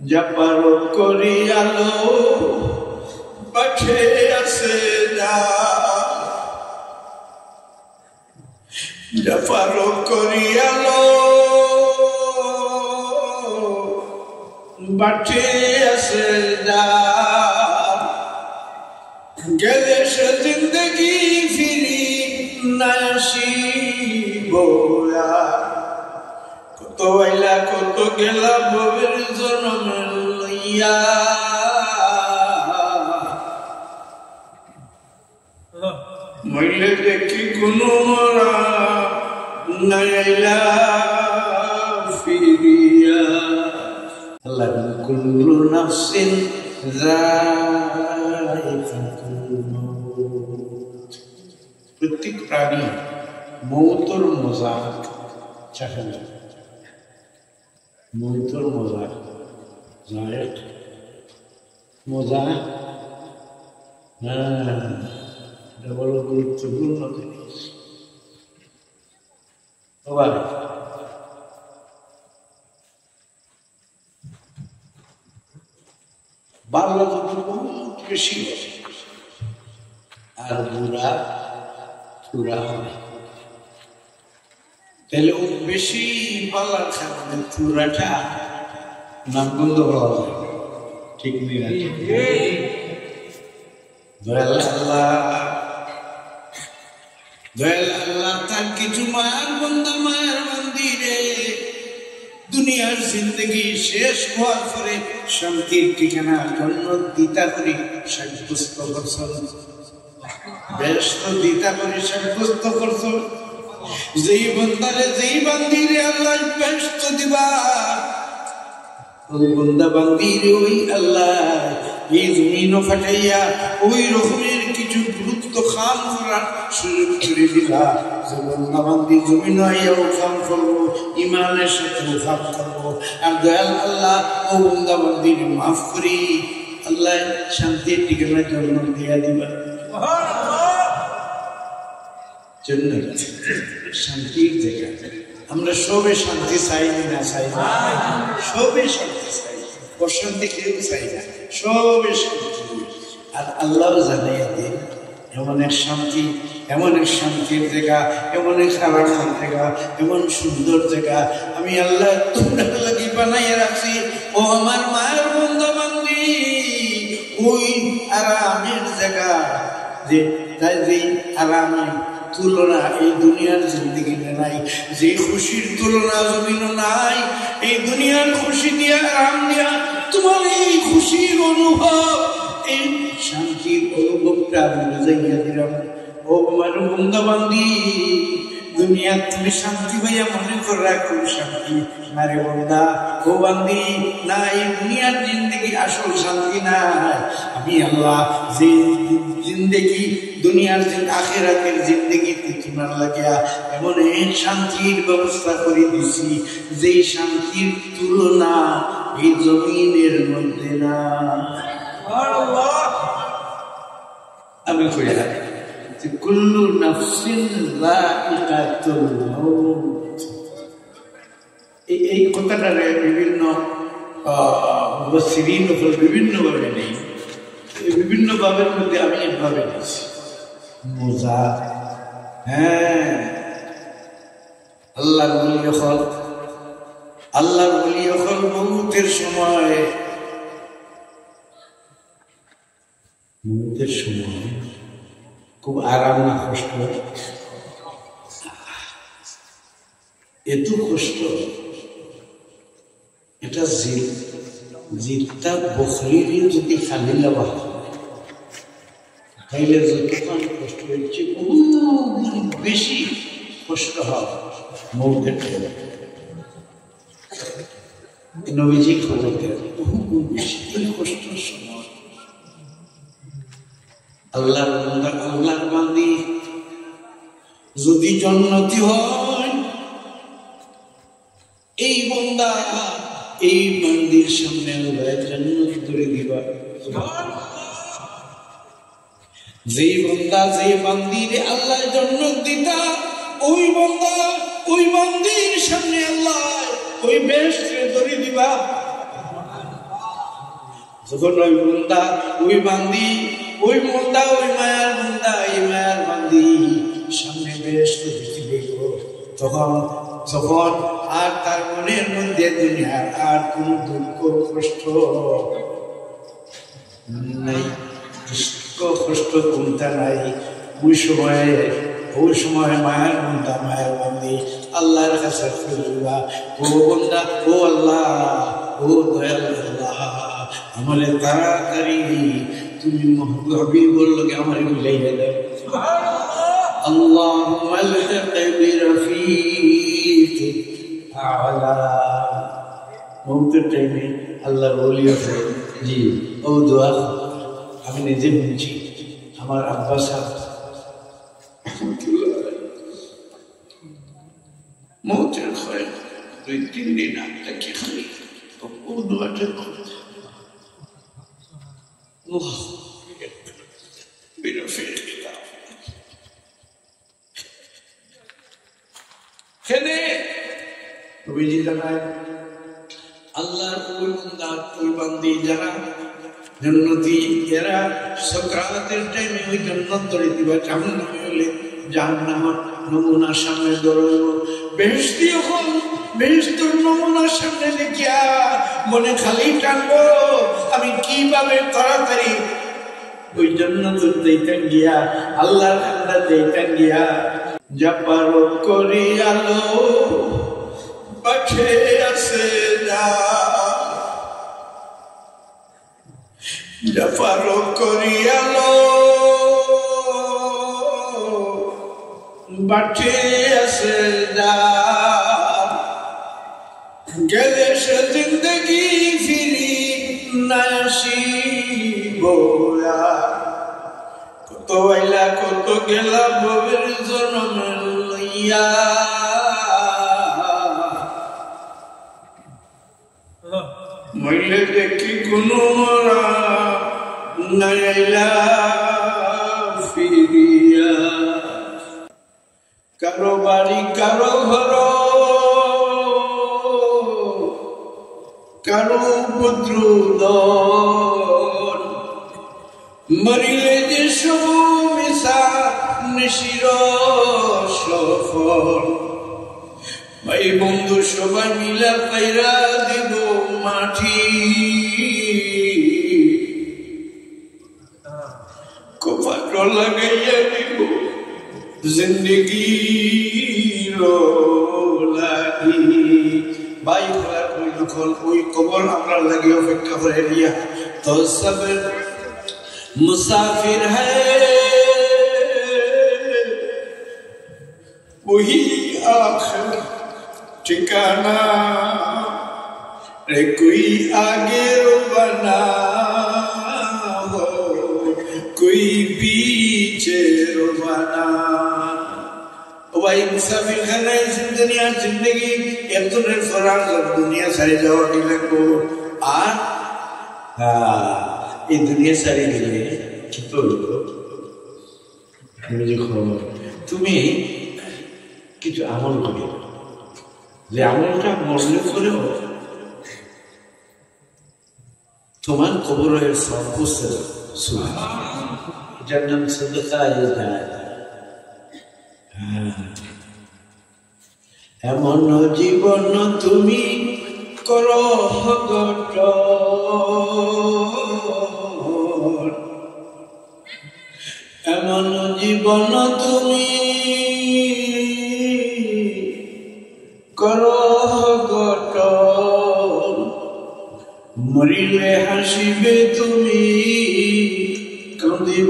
জাপার করি আলো পাঠে আছে যা জাপার করি আলো বাঠে আছে যা গেলে সে জিন্দগি ফিরি না আসিব কত আইলা কত গেলা ববের জন্মের লইয়া মইলে দেখি কোনো মরা নাই আইলা ফিরিয়া আল্লাহ কুল্লু নাফসিন যায়িকাতুল মউত প্রত্যেক প্রাণী মৌতের মজা চাখে না মৌতের মজা জায়েক মজা এটা বড় গুরুত্বপূর্ণ জিনিস বাংলা যত বহুত বেশি আর বুড়া চূড়া হয় তাহলে ও বেশি পাল্লার খাবে চূড়াটা নাম বন্ধ হওয়া যায় ঠিক নেই দয়াল আল্লাহ তার কিছু মায়ের বন্ধা মায়ের মন্দিরে দুনিয়ার জিন্দগি শেষ হওয়ার পরে শান্তির ঠিকানা জন্নত দিতা করি সাব্যস্ত করছেন বেশ তো দিতা করি সাব্যস্ত করছেন যেই বন্দারে যেই বান্দিরে আল্লাহ বেশ তো দিবা ওই বন্দা বান্দিরে ওই আল্লাহ এই জমিনও ফাটাইয়া ওই রকমের কিছু গুরুত্ব খাম করার সুযোগ করে দিবা যে বন্দা বান্দি জমিন আইয়াও খাম করবো ইমানের সাথেও খাম করবো আর দয়াল আল্লাহ ও বন্দা বান্দির মাফ করি আল্লাহ শান্তির ঠিকানা জন্ম দিয়া দিবা জন্য শান্তির জায়গা আমরা সবে শান্তি চাই না চাই না সবে শান্তি চাই অশান্তি কেউ চাই না সবে শান্তি আর আল্লাহ জানাইয়া দিন এমন এক শান্তি এমন এক শান্তির জায়গা এমন এক আরামের জায়গা এমন সুন্দর জায়গা আমি আল্লাহ তোমরা লাগি বানাইয়া রাখছি ও আমার মায়ের বন্ধা বান্দি ওই আরামের জায়গা যে তাই যে আরামের তুলনা এই দুনিয়ার জিন্দগিতে নাই যে খুশির তুলনা জমিনও নাই এই দুনিয়ার খুশি দিয়া আরাম দিয়া তোমার এই খুশির অনুভব এই শান্তির অনুভবটা আমি বুঝাইয়া দিলাম ও আমার বন্ধা বান্দি দুনিয়া তুমি শান্তি ভাইয়া মনে করে রাখো শান্তি মারে বন্ধা ও বান্দি না এই দুনিয়ার জিন্দগি আসল শান্তি নাই আমি আল্লাহ যে জিন্দগি দুনিয়ার আখিরাতের জিন্দগিতে তোমার লাগিয়া এমন এক শান্তির ব্যবস্থা করে দিছি যেই শান্তির তুলনা এই জমিনের মধ্যে না আমি কইয়া কুল্লু নাফসিন যায়িকাতুল মউত এই কথাটা বিভিন্ন মুফাসসিরিন বিভিন্ন ভাবে নেই বিভিন্ন ভাবের মধ্যে আমি একভাবে নিয়েছি মজা আল্লাহর ওলি হল মউতের সময় খুব আরাম না কষ্ট এত কষ্ট এটা জিতটা বখরিরই যদি খালি লাভা তাইলে যতক্ষণ কষ্ট হচ্ছে বহু বেশি কষ্ট হয় মৌতের নবীজি খবর দেন বহু বেশি এই কষ্টের সময় আল্লাহর বান্দি যদি জান্নাতি হয় এই বান্দা এই বান্দির সামনে আল্লাহ জান্নাত ধরে দিবা যে বান্দা যে বান্দিরে আল্লাহ জান্নাত দিতা ওই বান্দা ওই বান্দির সামনে আল্লাহ ওই বেহেশতে ধরে দিবা যখন ওই বন্দা ওই বান্দি ওই বন্দা ওই মায়ার বন্দা এই মায়ার বান্দি সামনে বেহেশত দেখতে দেখবো তখন যখন আর তার মনের মধ্যে দুনিয়ার আর কোন দুঃখ কষ্ট নাই, দুঃখ কষ্ট কোনটা নাই। ওই সময় মায়ের বন্দা মায়ের বান্দি আল্লাহর কাছে ফিরবা, ও বন্দা ও আল্লাহ ও দয়াল আল্লাহ আমারে তাড়াতাড়ি তুমি হাবিবুর লগে আমারে মিলাইয়া দাও। আল্লাহুম্মা আলহিক বিরফিক আ'লা। মৌতের টাইমে আল্লাহর ওলি আছে জি ও দোয়া আমি নিজে শুনছি। আমার আব্বা সাহেব মৌতের হয় 2-3 দিন আগে কি খালি ও দোয়াটা করতে আল্লাহর ওই বান্দা ওই বান্দি যারা জান্নাতি এরা সাকরাতের টাইমে ওই জান্নাত ধরে দিবা, জাহান্নামে হলে জাহান্নামের নমুনার সামনে ধরব, বেহেশতি হল বেহেশতের নমুনার সামনে দেখিয়া মনে খালি টানবো আমি কিভাবে তাড়াতাড়ি ওই জান্নাতের দেইতাম গিয়া আল্লাহর খান্ডা দেইতাম গিয়া জাপার করি আলো পাঠে আছে না, জাপার করি আলো বাঠে আছে না, গেলে সে জিন্দগি ফিরি না আসিব না, কত আইলা কত গেলা ভবের জন্মের লইয়া, মইলে দেখি কোনো মরা নাই আইলা ফিরিয়া, কারো বাড়ি কারো ঘর কারো পুত্র দল, মরিলে যে সব মিশা নিশির সফল, ভাই বন্ধু সবাই মিলা পাইরা দিব মাটি, কপাট লাগাইয়া দিব জিন্দগির লাগি। ভাই যখন ওই কবর আমরা লাগে অপেক্ষা করে দিয়া তো সব মুসাফির হ্যায় वही आखिर ठिकाना रे कोई आगे बना हो कोई पीछे बना। भाई मुसाफिर खाना दुनिया जिंदगी एक फरार जब दुनिया सारी जावा की लगो ये दुनिया सारी गए कि तो मुझे खबर तुम्हें কিছু আমল করে যে আমলটা মরলে করেও তোমার কবরের সব বুঝতে এটার নাম সাদকা। এমন জীবন তুমি করো গঠন, এমন জীবন তুমি করো গঠন, মরিলে হাসিবে তুমি কাঁদিব,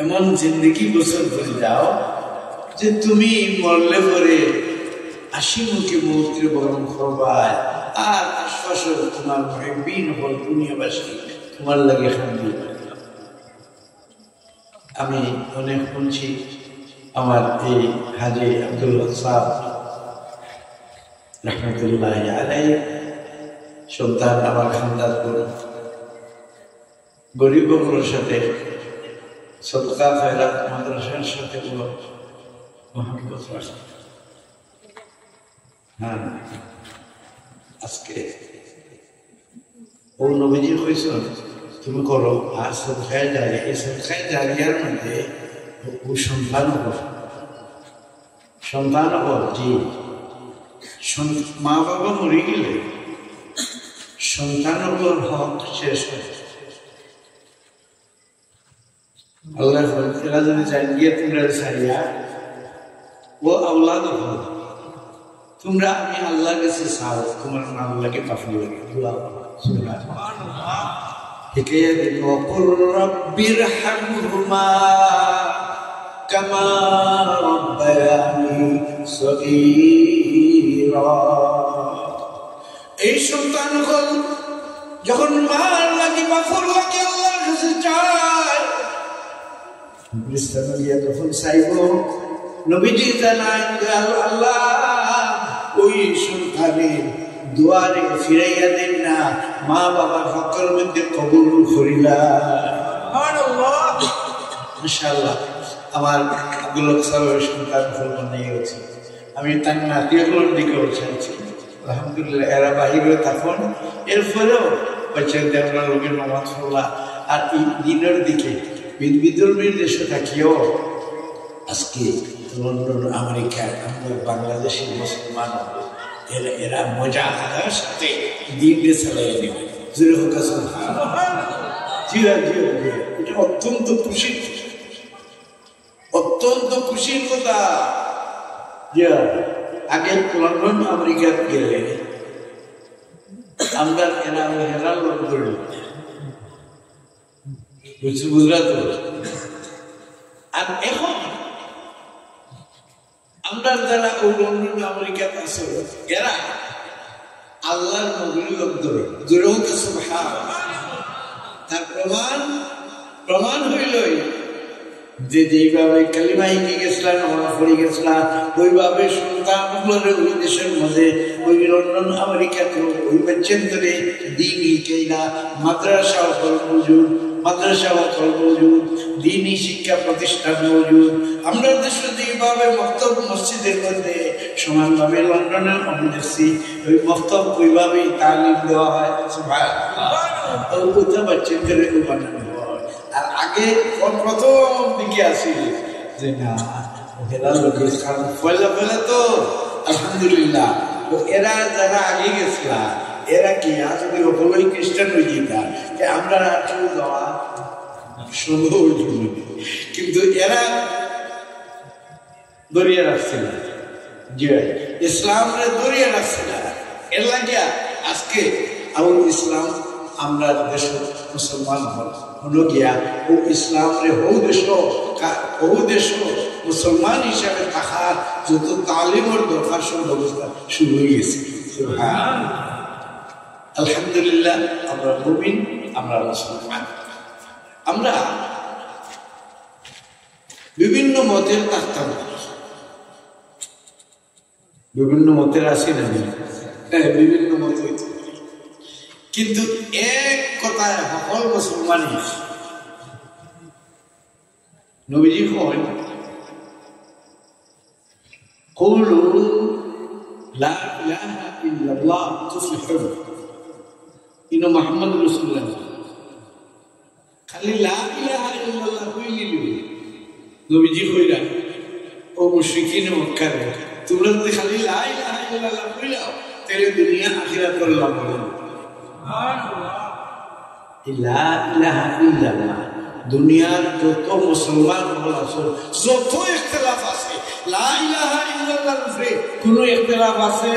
এমন জিন্দগি বছর করে যাও যে তুমি মরলে পরে হাসি মুখে মৌত্রে বরণ করবায় আর আশ্বাস তোমার মুহিব্বিন হল দুনিয়াবাসী তোমার লাগে কান্দি। আমি অনেক শুনছি আমার এই হাজী আব্দুল হক সাহেব রহমতুল্লাহ আলাইহি সন্তান আমার খানদানপুর গরিবগুলোর সাথে সদকা খয়রাত মাদ্রাসার সাথে মহব্বত রাখে। হ্যাঁ আজকে ও নবীজি কইছ তুমি করো আর সদকায়ে জারিয়া, এই সদকায়ে জারিয়ার মধ্যে ও সন্তান জি মা বাবা মরে গেলে সন্তান হক শেষ হয়। আল্লাহ এরা যদি জানিয়ে তোমরা চাইয়া ও আওলাদ হল, তোমরা আমি আল্লাহর কাছে চাও, তোমার আল্লাহকে পাফি লাগে হিকায়া দিন ওয়াকুল রাব্বিরহামহুমা কামা রাব্বায়ানি সগীরা। এই সন্তান হল যখন মার লাগে বাফর লাগে আল্লাহর কাছে চায়, যখন চাইব নবীজি জানান আল্লাহ ওই সন্তানের দুয়ারে ফিরাইয়া দেন না, মা বাবার হকের মধ্যে কবুল করিলা। ইনশাআল্লাহ আমার গোলক সাহেবের সন্তান ফলন নিয়ে গেছি, আমি তার নাতিগুলোর দিকেও চাইছি। আলহামদুলিল্লাহ এরা বাহিরে তখন এরপরেও বাচ্চাদের আমরা লোকের নামাজ পড়লা। আর এই দিনের দিকে বিধর্মীর দেশে থাকিও আজকে লন্ডন আমেরিকা আমাদের বাংলাদেশি মুসলমান এরা মজা আদার সাথে দিনকে চালাই নেবে। এটা অত্যন্ত খুশির কথা। আগে লন্ডন আমেরিকা গেলে আমরা এরা হেরাল লন্ডন গুজরাট, আর এখন আমরা যারা ওই লন্ডন আমেরিকাতে আছে এরা আল্লাহর নবীর লোক ধরে জোরে হোক সুবহানাল্লাহ। তার প্রমাণ হইলই যে যেইভাবে কালিমা হিকে গেছিলাম, নামাজ পড়ে গেছিলাম, ওইভাবে সন্তানগুলোর ওই দেশের মধ্যে ওই লন্ডন আমেরিকাতে ওই পর্যন্তরে দিন হিকেইলা মাদ্রাসা মজুদ, দিনী শিক্ষা প্রতিষ্ঠান মজুদ। আমরা দেশে যেভাবে মক্তব মসজিদের মধ্যে সমানভাবে লন্ডনের আমি দেখছি ওই মক্তব ওইভাবেই তালিম দেওয়া হয়, বাচ্চাদের বানানো হয়। আর আগে প্রথম দিকে আসি যে না এরা লোকের পয়লা তো আলহামদুলিল্লাহ এরা যারা আগে গেছিলা এরা কি যদি ওগুলোই খ্রিস্টান হয়ে যেতাম আমরা কেউ যাওয়া সম্ভব, কিন্তু এরা দরিয়া রাখছে না, ইসলামরে দরিয়া রাখছে না। এর লাগিয়া আজকে আবুল ইসলাম আমরা দেশ মুসলমান হলো গিয়া ও ইসলামরে বহু দেশ মুসলমান হিসাবে থাকার যত তালিমের দরকার সব ব্যবস্থা শুরু হয়ে গেছে। আলহামদুলিল্লাহ আমরা মুমিন, আমরা মুসলমান। আমরা বিভিন্ন মতের থাকতাম, বিভিন্ন মতের আছি না, বিভিন্ন মত হইতে, কিন্তু এক কথায় সকল মুসলমানই নবীজি কয় কুলু লা ইলাহা ইল্লাল্লাহ তুফলিহুন, ইনো মুহাম্মদ রাসূলুল্লাহ খালি লা ইলাহা ইল্লাল্লাহ কইলি নবীজি কইরা ও মুশরিকিন মক্কা তোমরা যদি খালি লা ইলাহা ইল্লাল্লাহ কইলাও তাহলে দুনিয়া আখিরাত আল্লাহ বলেন সুবহানাল্লাহ। লা ইলাহা ইল্লাল্লাহ দুনিয়ার যত মুসলমান আছে যত ইখতিলাফ আছে লা ইলাহা ইল্লাল্লাহর উপরে কোনো ইখতিলাফ আছে